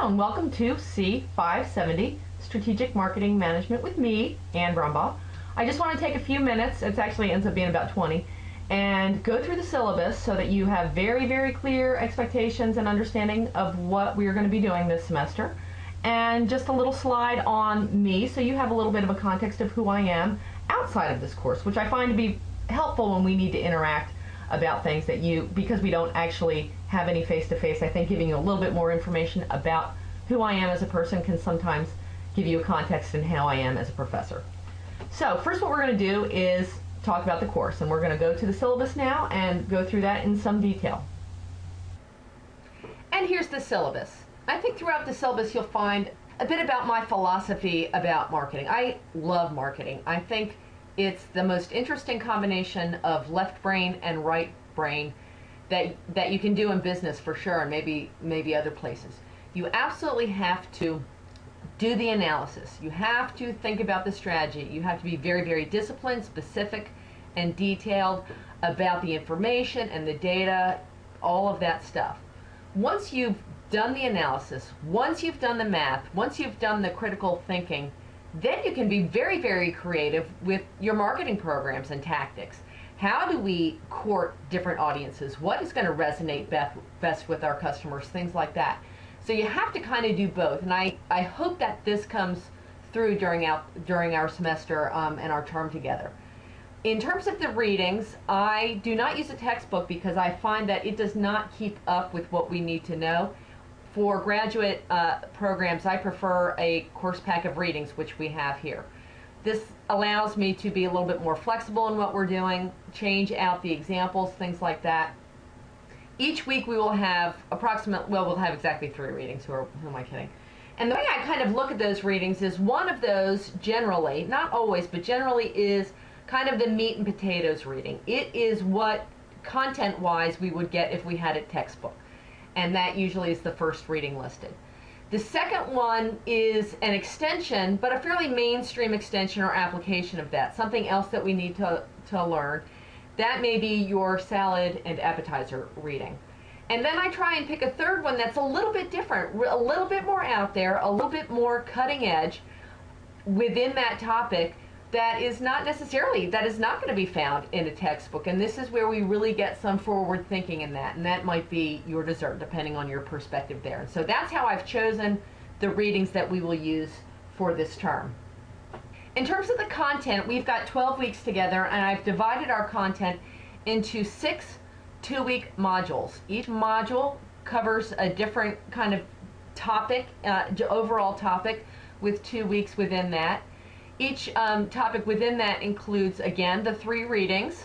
Hello and welcome to C570 Strategic Marketing Management with me, Ann Brumbaugh. I just want to take a few minutes, it actually ends up being about 20, and go through the syllabus so that you have very clear expectations and understanding of what we are going to be doing this semester. And just a little slide on me so you have a little bit of a context of who I am outside of this course, which I find to be helpful when we need to interact about things that because we don't actually have any face-to-face, I think giving you a little bit more information about who I am as a person can sometimes give you a context in how I am as a professor. So first what we're going to do is talk about the course, and we're going to go to the syllabus now and go through that in some detail. And here's the syllabus. I think throughout the syllabus you'll find a bit about my philosophy about marketing. I love marketing. I think it's the most interesting combination of left brain and right brain that you can do in business for sure, and maybe other places. You absolutely have to do the analysis. You have to think about the strategy. You have to be very disciplined, specific, and detailed about the information and the data, all of that stuff. Once you've done the analysis, once you've done the math, once you've done the critical thinking, then you can be very creative with your marketing programs and tactics. How do we court different audiences? What is going to resonate best with our customers? Things like that. So you have to kind of do both, and I hope that this comes through during our semester and our term together. In terms of the readings, I do not use a textbook because I find that it does not keep up with what we need to know. For graduate programs, I prefer a course pack of readings, which we have here. This allows me to be a little bit more flexible in what we're doing, change out the examples, things like that. Each week we will have we'll have exactly 3 readings. Who am I kidding? And the way I kind of look at those readings is one of those generally, not always, but generally is kind of the meat and potatoes reading. It is what content-wise we would get if we had a textbook. And that usually is the first reading listed. The second one is an extension, but a fairly mainstream extension or application of that, something else that we need to learn. That may be your salad and appetizer reading. And then I try and pick a third one that's a little bit different, a little bit more out there, a little bit more cutting edge within that topic that is not going to be found in a textbook. And this is where we really get some forward thinking in that, and that might be your dessert depending on your perspective there. And so that's how I've chosen the readings that we will use for this term. In terms of the content, we've got 12 weeks together, and I've divided our content into 6 2-week modules. Each module covers a different kind of topic, overall topic, with 2 weeks within that. Each topic within that includes, again, the 3 readings,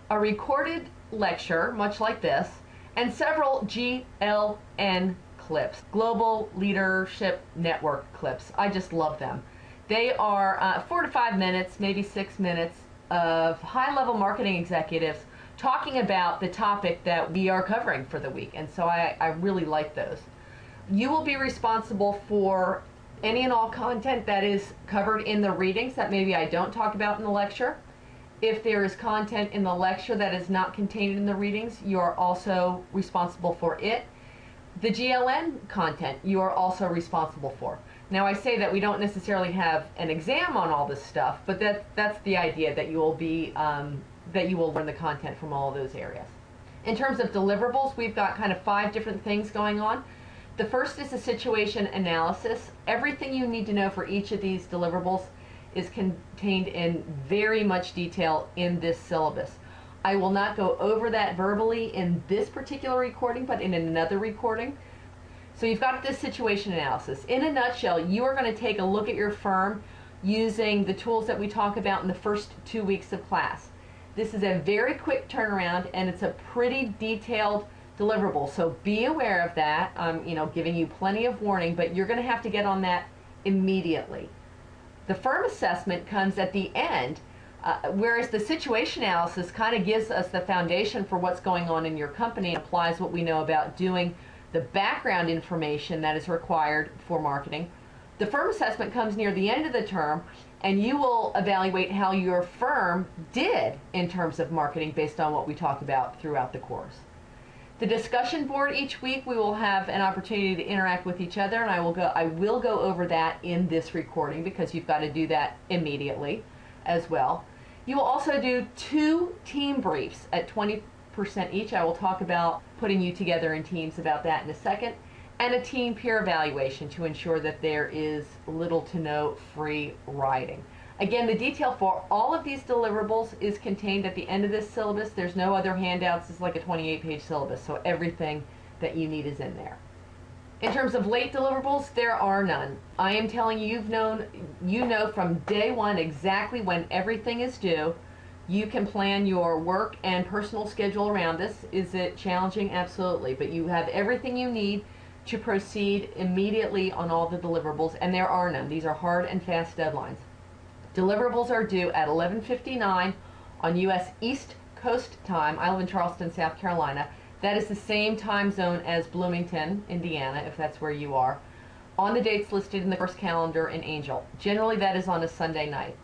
a recorded lecture, much like this, and several GLN clips, Global Leadership Network clips. I just love them. They are 4 to 5 minutes, maybe 6 minutes, of high-level marketing executives talking about the topic that we are covering for the week, and so I really like those. You will be responsible for any and all content that is covered in the readings that maybe I don't talk about in the lecture. If there is content in the lecture that is not contained in the readings, you are also responsible for it. The GLN content you are also responsible for. Now I say that we don't necessarily have an exam on all this stuff, but that's the idea, that you will be that you will learn the content from all of those areas. In terms of deliverables, we've got kind of 5 different things going on. The first is a situation analysis. Everything you need to know for each of these deliverables is contained in very much detail in this syllabus. I will not go over that verbally in this particular recording, but in another recording. So you've got this situation analysis. In a nutshell, you are going to take a look at your firm using the tools that we talk about in the first 2 weeks of class. This is a very quick turnaround, and it's a pretty detailed deliverable, so be aware of that. Giving you plenty of warning, but you're going to have to get on that immediately. The firm assessment comes at the end, whereas the situation analysis kind of gives us the foundation for what's going on in your company and applies what we know about doing the background information that is required for marketing. The firm assessment comes near the end of the term, and you will evaluate how your firm did in terms of marketing based on what we talk about throughout the course. The discussion board each week, we will have an opportunity to interact with each other, and I will go over that in this recording because you've got to do that immediately as well. You will also do 2 team briefs at 20% each. I will talk about putting you together in teams about that in a second, and a team peer evaluation to ensure that there is little to no free riding. Again, the detail for all of these deliverables is contained at the end of this syllabus. There's no other handouts. It's like a 28-page syllabus, so everything that you need is in there. In terms of late deliverables, there are none. I am telling you, you know from day one exactly when everything is due. You can plan your work and personal schedule around this. Is it challenging? Absolutely. But you have everything you need to proceed immediately on all the deliverables, and there are none. These are hard and fast deadlines. Deliverables are due at 11:59 on U.S. East Coast time. I live in Charleston, South Carolina. That is the same time zone as Bloomington, Indiana, if that's where you are, on the dates listed in the course calendar in Angel. Generally, that is on a Sunday night.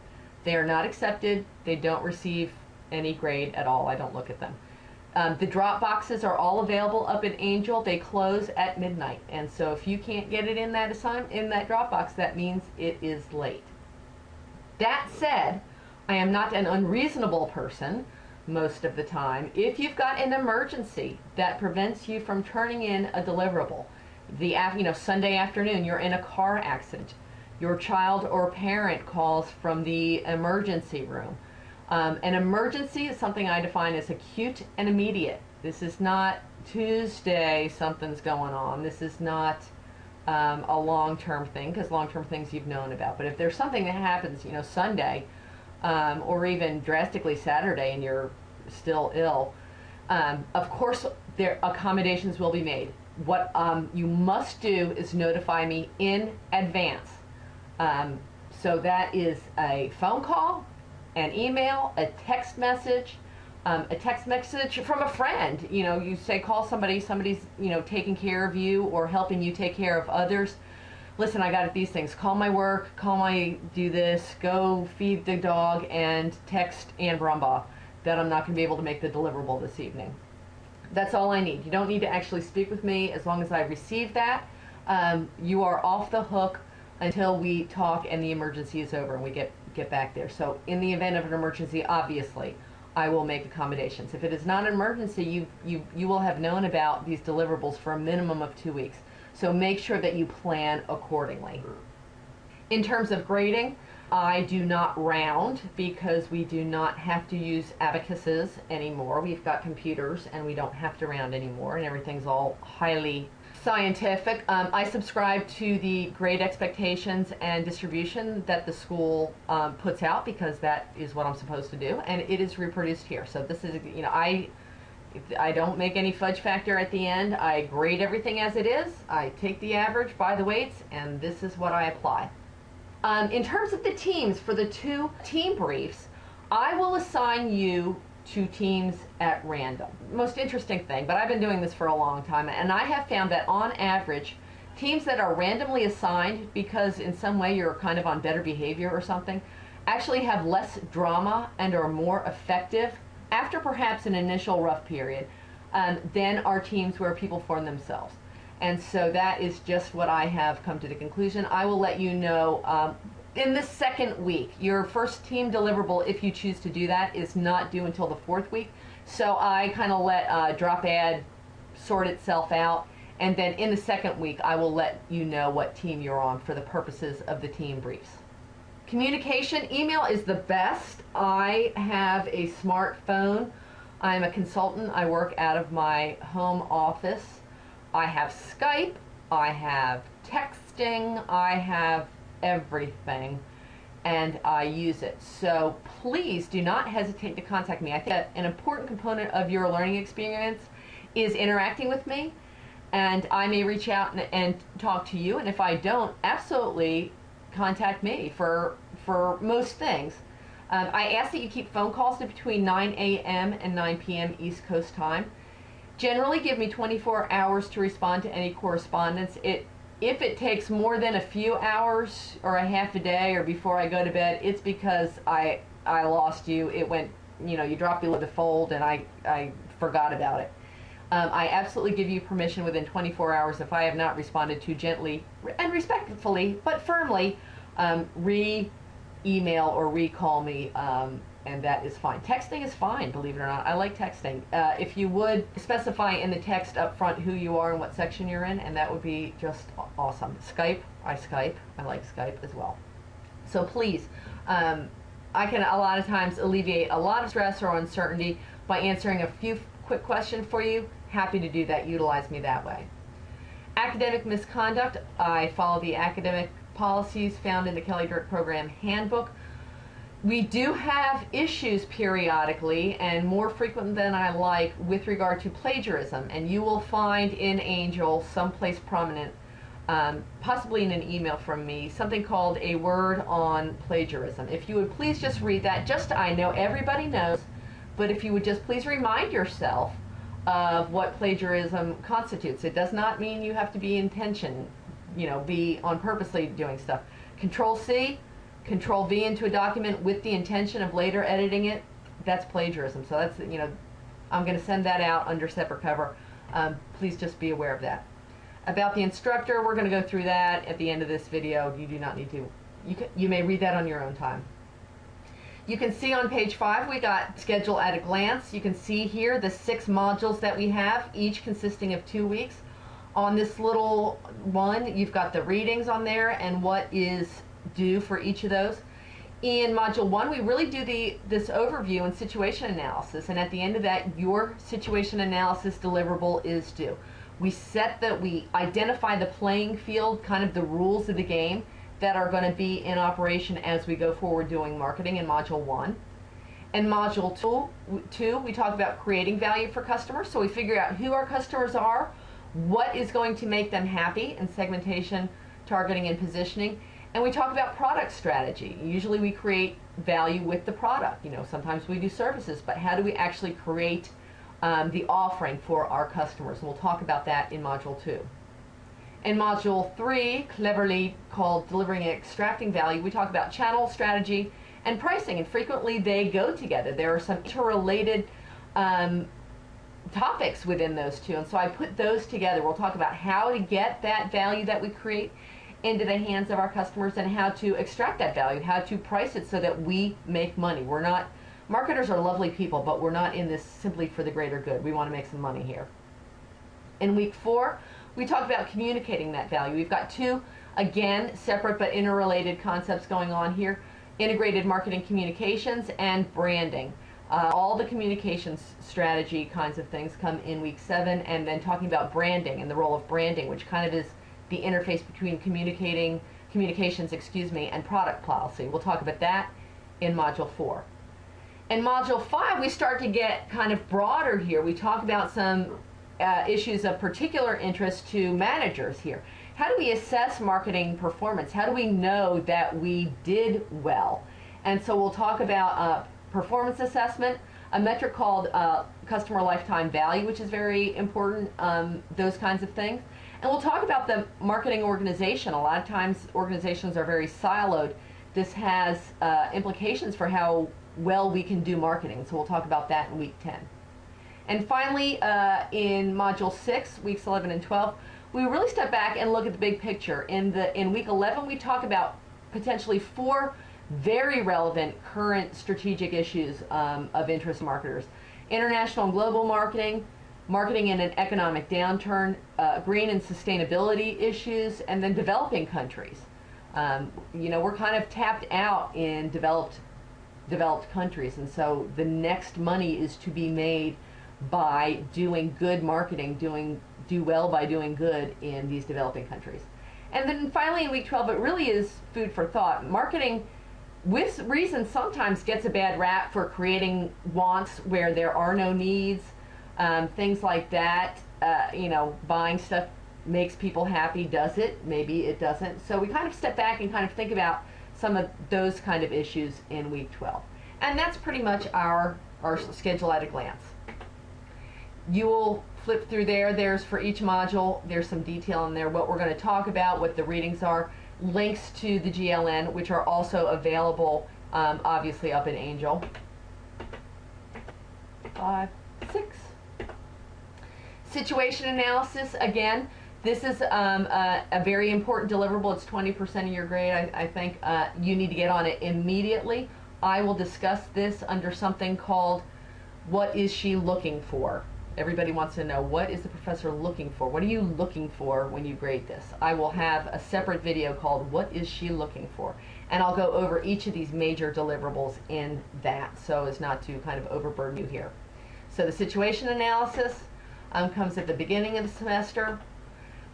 They are not accepted. They don't receive any grade at all. I don't look at them. The drop boxes are all available up in Angel. They close at midnight, and so if you can't get it in that drop box, that means it is late. That said, I am not an unreasonable person most of the time. If you've got an emergency that prevents you from turning in a deliverable, Sunday afternoon, you're in a car accident, your child or parent calls from the emergency room. An emergency is something I define as acute and immediate. This is not Tuesday, something's going on. This is not a long-term thing, because long-term things you've known about. But if there's something that happens, Sunday, or even drastically Saturday, and you're still ill, of course, their accommodations will be made. What you must do is notify me in advance. So that is a phone call, an email, a text message from a friend. You say call somebody's taking care of you or helping you take care of others. Listen, I got these things. Call my work, do this, go feed the dog, and text Ann Brumbaugh that I'm not going to be able to make the deliverable this evening. That's all I need. You don't need to actually speak with me. As long as I receive that, you are off the hook until we talk and the emergency is over and we get back there. So in the event of an emergency, obviously, I will make accommodations. If it is not an emergency, you will have known about these deliverables for a minimum of 2 weeks. So make sure that you plan accordingly. In terms of grading, I do not round because we do not have to use abacuses anymore. We've got computers and we don't have to round anymore, and everything's all highly scientific. I subscribe to the grade expectations and distribution that the school puts out, because that is what I'm supposed to do, and it is reproduced here. So this is, I don't make any fudge factor at the end. I grade everything as it is. I take the average by the weights, and this is what I apply. In terms of the teams, for the 2 team briefs, I will assign you 2 teams at random. Most interesting thing, but I've been doing this for a long time, and I have found that on average, teams that are randomly assigned because in some way you're kind of on better behavior or something, actually have less drama and are more effective after perhaps an initial rough period than are teams where people form themselves. And so that is just what I have come to the conclusion. I will let you know in the 2nd week. Your first team deliverable, if you choose to do that, is not due until the 4th week. So I kind of let drop add sort itself out. And then in the 2nd week, I will let you know what team you're on for the purposes of the team briefs. Communication, email is the best. I have a smartphone. I'm a consultant. I work out of my home office. I have Skype. I have texting. I have everything, and I use it. So please do not hesitate to contact me. I think that an important component of your learning experience is interacting with me, and I may reach out and talk to you, and if I don't, absolutely contact me for most things. I ask that you keep phone calls to between 9 a.m. and 9 p.m. East Coast time. Generally give me 24 hours to respond to any correspondence. If it takes more than a few hours or a half a day or before I go to bed, it's because I lost you. It went, you dropped below the fold and I forgot about it. I absolutely give you permission within 24 hours if I have not responded to gently and respectfully, but firmly, re-email or recall me, and that is fine. Texting is fine, believe it or not. I like texting. If you would specify in the text up front who you are and what section you're in, and that would be just awesome. Skype. I like Skype as well. So please, I can a lot of times alleviate a lot of stress or uncertainty by answering a few quick questions for you. Happy to do that. Utilize me that way. Academic misconduct. I follow the academic policies found in the Kelley Dirk Program Handbook. We do have issues periodically, and more frequent than I like, with regard to plagiarism, and you will find in Angel someplace prominent, possibly in an email from me, something called a word on plagiarism. If you would please just read that. I know everybody knows, but if you would just please remind yourself of what plagiarism constitutes. It does not mean you have to be be on purposely doing stuff. Control C, Control V into a document with the intention of later editing it, that's plagiarism. So that's, I'm going to send that out under separate cover. Please just be aware of that. About the instructor, we're going to go through that at the end of this video. You do not need to. You may read that on your own time. You can see on page 5 we got schedule at a glance. You can see here the 6 modules that we have, each consisting of 2 weeks. On this little one, you've got the readings on there and what is due for each of those. In module 1, we really do this overview and situation analysis, and at the end of that, your situation analysis deliverable is due. We identify the playing field, kind of the rules of the game that are going to be in operation as we go forward doing marketing in module 1. In module 2, we talk about creating value for customers, so we figure out who our customers are, what is going to make them happy in segmentation, targeting, and positioning. And we talk about product strategy. Usually we create value with the product. Sometimes we do services, but how do we actually create the offering for our customers? And we'll talk about that in module 2. In module 3, cleverly called delivering and extracting value, we talk about channel strategy and pricing, and frequently they go together. There are some interrelated topics within those two, and so I put those together. We'll talk about how to get that value that we create into the hands of our customers and how to extract that value, how to price it so that we make money. Marketers are lovely people, but we're not in this simply for the greater good. We want to make some money here. In week 4, we talk about communicating that value. We've got 2, again, separate but interrelated concepts going on here. Integrated marketing communications and branding. All the communications strategy kinds of things come in week 7, and then talking about branding and the role of branding, which kind of is the interface between communications, and product policy. We'll talk about that in module 4. In module 5, we start to get kind of broader here. We talk about some issues of particular interest to managers here. How do we assess marketing performance? How do we know that we did well? And so we'll talk about performance assessment, a metric called customer lifetime value, which is very important, those kinds of things. And we'll talk about the marketing organization. A lot of times organizations are very siloed. This has implications for how well we can do marketing. So we'll talk about that in week 10. And finally, in module 6, weeks 11 and 12, we really step back and look at the big picture. In week 11, we talk about potentially 4 very relevant current strategic issues of interest to marketers. International and global marketing, marketing in an economic downturn, green and sustainability issues, and then developing countries. We're kind of tapped out in developed countries, and so the next money is to be made by doing good marketing, do well by doing good in these developing countries. And then finally in week 12, it really is food for thought. Marketing, with reason, sometimes gets a bad rap for creating wants where there are no needs. Things like that. Buying stuff makes people happy. Does it? Maybe it doesn't. So we kind of step back and kind of think about some of those kind of issues in week 12. And that's pretty much our schedule at a glance. You will flip through there. There's for each module, there's some detail in there, what we're going to talk about, what the readings are, links to the GLN, which are also available, obviously, up in Angel. 5, 6, Situation analysis, again, this is a very important deliverable. It's 20% of your grade. I think you need to get on it immediately. I will discuss this under something called what is she looking for? Everybody wants to know, what is the professor looking for? What are you looking for when you grade this? I will have a separate video called what is she looking for? And I'll go over each of these major deliverables in that so as not to kind of overburden you here. So the situation analysis comes at the beginning of the semester.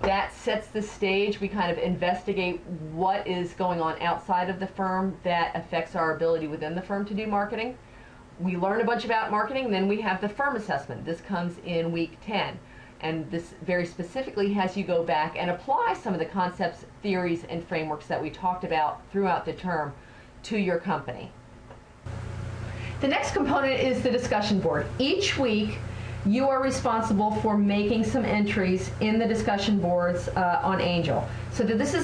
That sets the stage. We kind of investigate what is going on outside of the firm that affects our ability within the firm to do marketing. We learn a bunch about marketing, then we have the firm assessment. This comes in week 10. And this very specifically has you go back and apply some of the concepts, theories, and frameworks that we talked about throughout the term to your company. The next component is the discussion board. Each week, you are responsible for making some entries in the discussion boards on Angel. So that this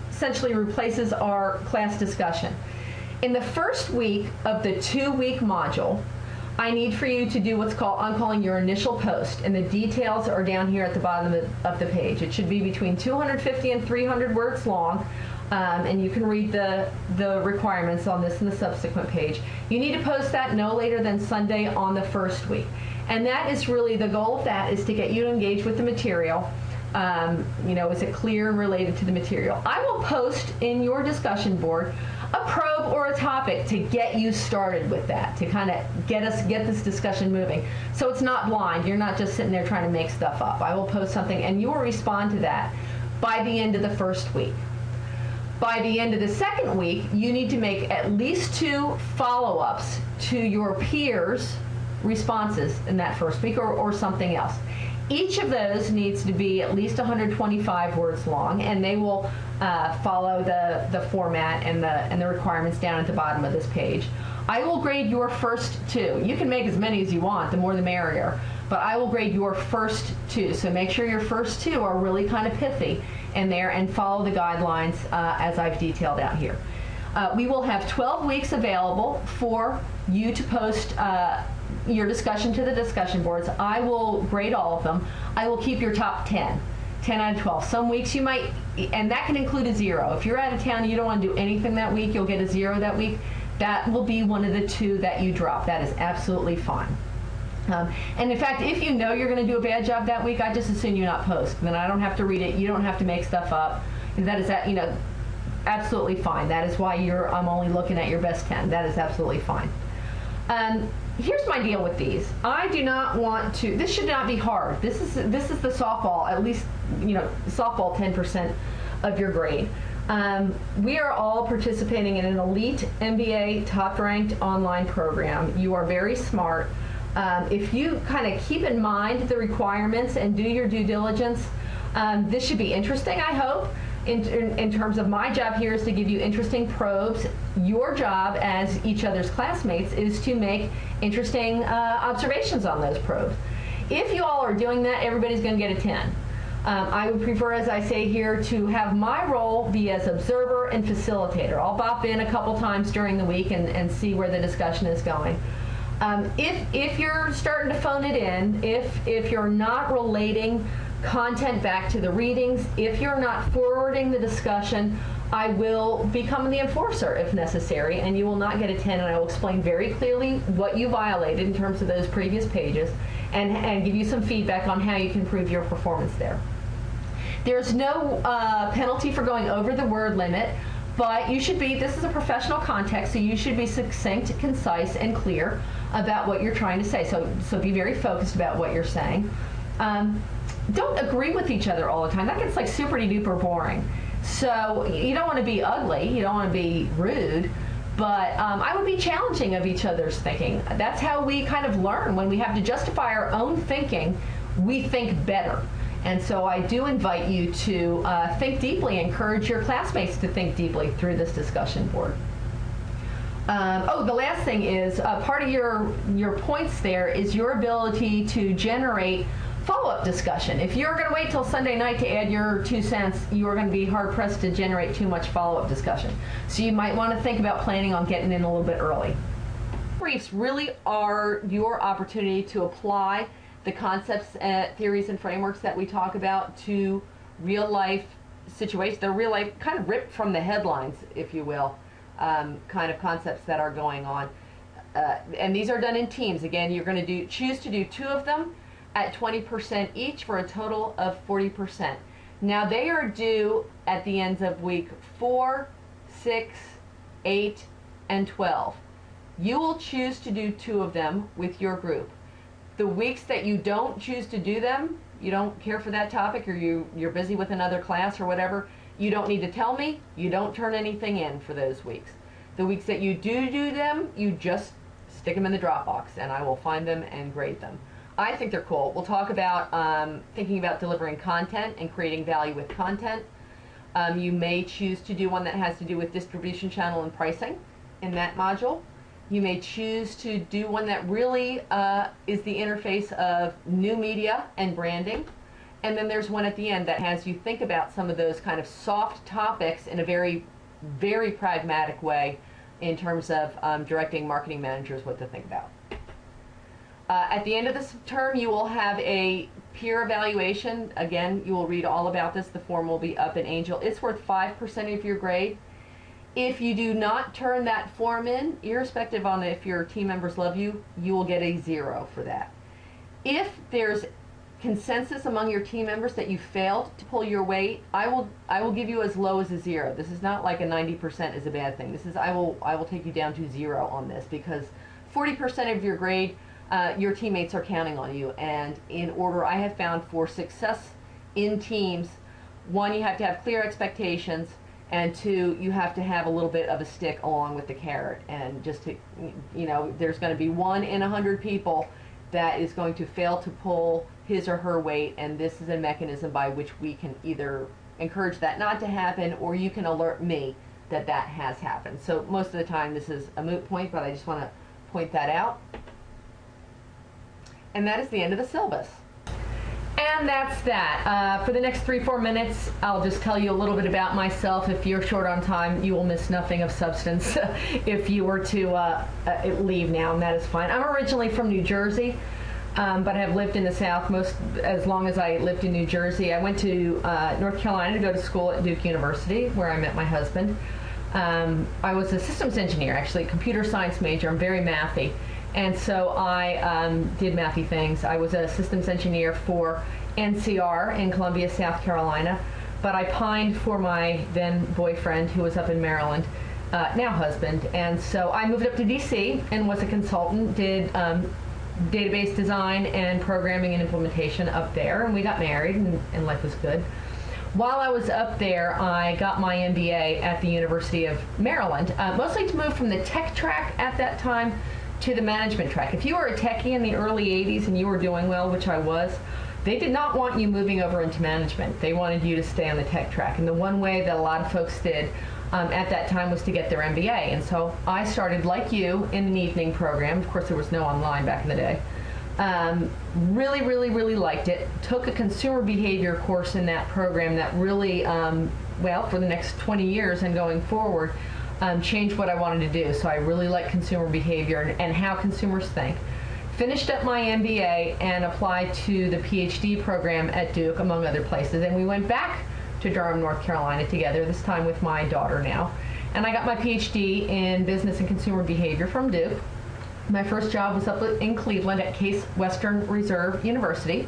essentially replaces our class discussion. In the first week of the 2-week module, I need for you to do what's called, I'm calling your initial post, and the details are down here at the bottom of the page. It should be between 250 and 300 words long, and you can read the requirements on this in the subsequent page. You need to post that no later than Sunday on the first week. And that is really, the goal of that is to get you to engage with the material. Is it clear and related to the material? I will post in your discussion board a probe or a topic to get you started with that, to kind of get this discussion moving. So it's not blind. You're not just sitting there trying to make stuff up. I will post something and you will respond to that by the end of the first week. By the end of the second week, you need to make at least 2 follow-ups to your peers' responses in that first week or something else. Each of those needs to be at least 125 words long, and they will follow the format and the requirements down at the bottom of this page. I will grade your first 2. You can make as many as you want, the more the merrier, but I will grade your first 2. So make sure your first 2 are really kind of pithy in there and follow the guidelines as I've detailed out here. We will have 12 weeks available for you to post your discussion to the discussion boards. I will grade all of them. I will keep your top 10 out of 12. Some weeks you might, and that can include a 0. If you're out of town and you don't want to do anything that week, you'll get a 0 that week. That will be one of the 2 that you drop. That is absolutely fine. And in fact, if you know you're going to do a bad job that week, I just assume you not post. Then I don't have to read it. You don't have to make stuff up. That is absolutely fine. That is why I'm only looking at your best 10. That is absolutely fine. Here's my deal with these. I do not want to, this should not be hard. This is the softball, at least, softball 10% of your grade. We are all participating in an elite MBA top-ranked online program. You are very smart. If you kind of keep in mind the requirements and do your due diligence, this should be interesting, I hope. In terms of my job here is to give you interesting probes. Your job as each other's classmates is to make interesting observations on those probes. If you all are doing that, everybody's going to get a 10. I would prefer, as I say here, to have my role be as observer and facilitator. I'll bop in a couple times during the week and see where the discussion is going. If you're starting to phone it in, if you're not relating content back to the readings, if you're not forwarding the discussion, I will become the enforcer if necessary, and you will not get a 10, and I will explain very clearly what you violated in terms of those previous pages and give you some feedback on how you can improve your performance there. There's no penalty for going over the word limit, but you should be, this is a professional context, so you should be succinct, concise, and clear about what you're trying to say. So be very focused about what you're saying. Don't agree with each other all the time. That gets like super duper boring. So you don't want to be ugly, you don't want to be rude, but I would be challenging of each other's thinking. That's how we kind of learn. When we have to justify our own thinking, we think better. And so I do invite you to think deeply, encourage your classmates to think deeply through this discussion board. The last thing is, part of your points there is your ability to generate follow-up discussion. If you're going to wait till Sunday night to add your 2 cents, you are going to be hard-pressed to generate too much follow-up discussion. So you might want to think about planning on getting in a little bit early. Briefs really are your opportunity to apply the concepts, theories, and frameworks that we talk about to real life situations. They're real life, kind of ripped from the headlines, if you will, kind of concepts that are going on. And these are done in teams. Again, you're going to choose to do 2 of them at 20% each for a total of 40%. Now they are due at the ends of week 4, 6, 8, and 12. You will choose to do 2 of them with your group. The weeks that you don't choose to do them, you don't care for that topic, or you're busy with another class or whatever, you don't need to tell me. You don't turn anything in for those weeks. The weeks that you do them, you just stick them in the Dropbox, and I will find them and grade them. I think they're cool. We'll talk about thinking about delivering content and creating value with content. You may choose to do one that has to do with distribution channel and pricing in that module. You may choose to do one that really is the interface of new media and branding. And then there's one at the end that has you think about some of those kind of soft topics in a very, very pragmatic way in terms of directing marketing managers what to think about. At the end of this term, you will have a peer evaluation. Again, you will read all about this. The form will be up in Angel. It's worth 5% of your grade. If you do not turn that form in, irrespective on if your team members love you, you will get a 0 for that. If there's consensus among your team members that you failed to pull your weight, I will give you as low as a 0. This is not like a 90% is a bad thing. This is I will take you down to 0 on this, because 40% of your grade, your teammates are counting on you. And in order, I have found for success in teams, 1, you have to have clear expectations, and 2, you have to have a little bit of a stick along with the carrot. And just to, there's going to be 1 in 100 people that is going to fail to pull his or her weight, and this is a mechanism by which we can either encourage that not to happen, or you can alert me that that has happened. So most of the time this is a moot point, but I just want to point that out. And that is the end of the syllabus. And that's that. For the next 3-4 minutes, I'll just tell you a little bit about myself. If you're short on time, you will miss nothing of substance if you were to leave now, and that is fine. I'm originally from New Jersey, but I have lived in the South as long as I lived in New Jersey. I went to North Carolina to go to school at Duke University, where I met my husband. I was a systems engineer, actually, a computer science major. I'm very mathy. And so I did mathy things. I was a systems engineer for NCR in Columbia, South Carolina, but I pined for my then boyfriend, who was up in Maryland, now husband. And so I moved up to DC and was a consultant, did database design and programming and implementation up there, and we got married, and life was good. While I was up there, I got my MBA at the University of Maryland, mostly to move from the tech track at that time to the management track. If you were a techie in the early 80s and you were doing well, which I was, they did not want you moving over into management. They wanted you to stay on the tech track. And the one way that a lot of folks did at that time was to get their MBA. And so I started, like you, in an evening program. Of course, there was no online back in the day. Really, really, really liked it. Took a consumer behavior course in that program that really, well, for the next 20 years and going forward, changed what I wanted to do. So I really like consumer behavior and how consumers think. Finished up my MBA and applied to the PhD program at Duke, among other places. And we went back to Durham, North Carolina together, this time with my daughter now. And I got my PhD in business and consumer behavior from Duke. My first job was up in Cleveland at Case Western Reserve University.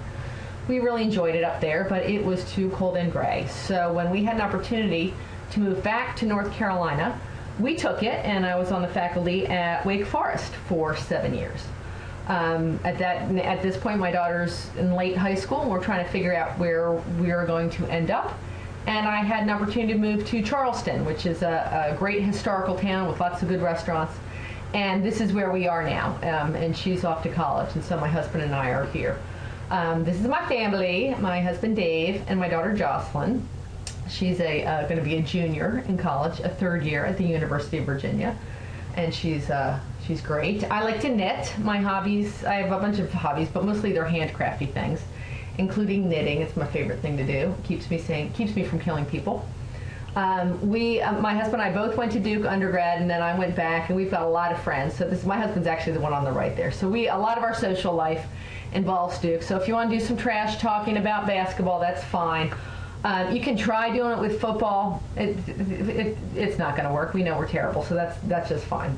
We really enjoyed it up there, but it was too cold and gray. So when we had an opportunity to move back to North Carolina, we took it, and I was on the faculty at Wake Forest for 7 years. At this point, my daughter's in late high school, and we're trying to figure out where we're going to end up. And I had an opportunity to move to Charleston, which is a great historical town with lots of good restaurants. And this is where we are now. And she's off to college, and so my husband and I are here. This is my family, my husband Dave, and my daughter Jocelyn. She's going to be a junior in college, a 3rd year at the University of Virginia, and she's great. I like to knit. My hobbies, I have a bunch of hobbies, but mostly they're handcrafty things, including knitting. It's my favorite thing to do. Keeps me from killing people. My husband and I both went to Duke undergrad, and then I went back, and we've got a lot of friends. So my husband's actually the one on the right there. So a lot of our social life involves Duke. So if you want to do some trash talking about basketball, that's fine. You can try doing it with football. It's not going to work. We know we're terrible, so that's just fine.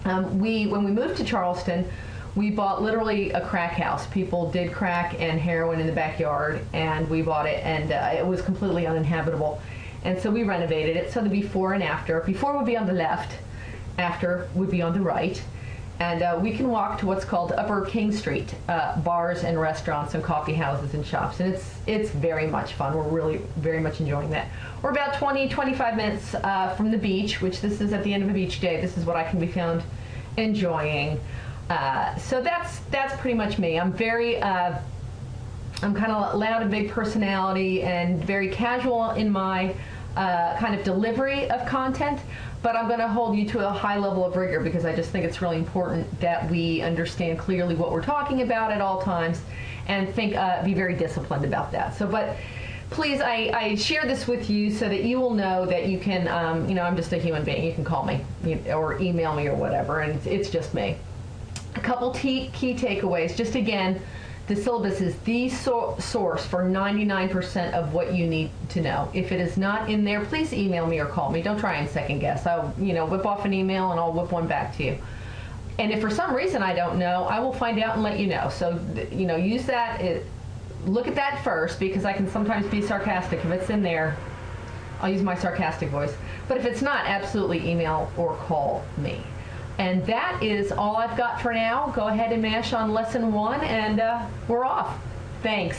When we moved to Charleston, we bought literally a crack house. People did crack and heroin in the backyard, and we bought it, and it was completely uninhabitable. And so we renovated it. So the before and after. Before would be on the left, after would be on the right. And we can walk to what's called Upper King Street, bars and restaurants and coffee houses and shops. And it's very much fun. We're really very much enjoying that. We're about 25 minutes from the beach, which this is at the end of a beach day. This is what I can be found enjoying. So that's pretty much me. I'm kind of loud and big personality and very casual in my kind of delivery of content, but I'm going to hold you to a high level of rigor because I just think it's really important that we understand clearly what we're talking about at all times and be very disciplined about that. So, but please, I share this with you so that you will know that you can, I'm just a human being. You can call me or email me or whatever, and it's just me. A couple key takeaways. Just again, the syllabus is the source for 99% of what you need to know. If it is not in there, please email me or call me. Don't try and second guess. I'll whip off an email and I'll whip one back to you. And if for some reason I don't know, I will find out and let you know. So, use that. Look at that first because I can sometimes be sarcastic. If it's in there, I'll use my sarcastic voice. But if it's not, absolutely email or call me. And that is all I've got for now. Go ahead and mash on lesson 1, and we're off. Thanks.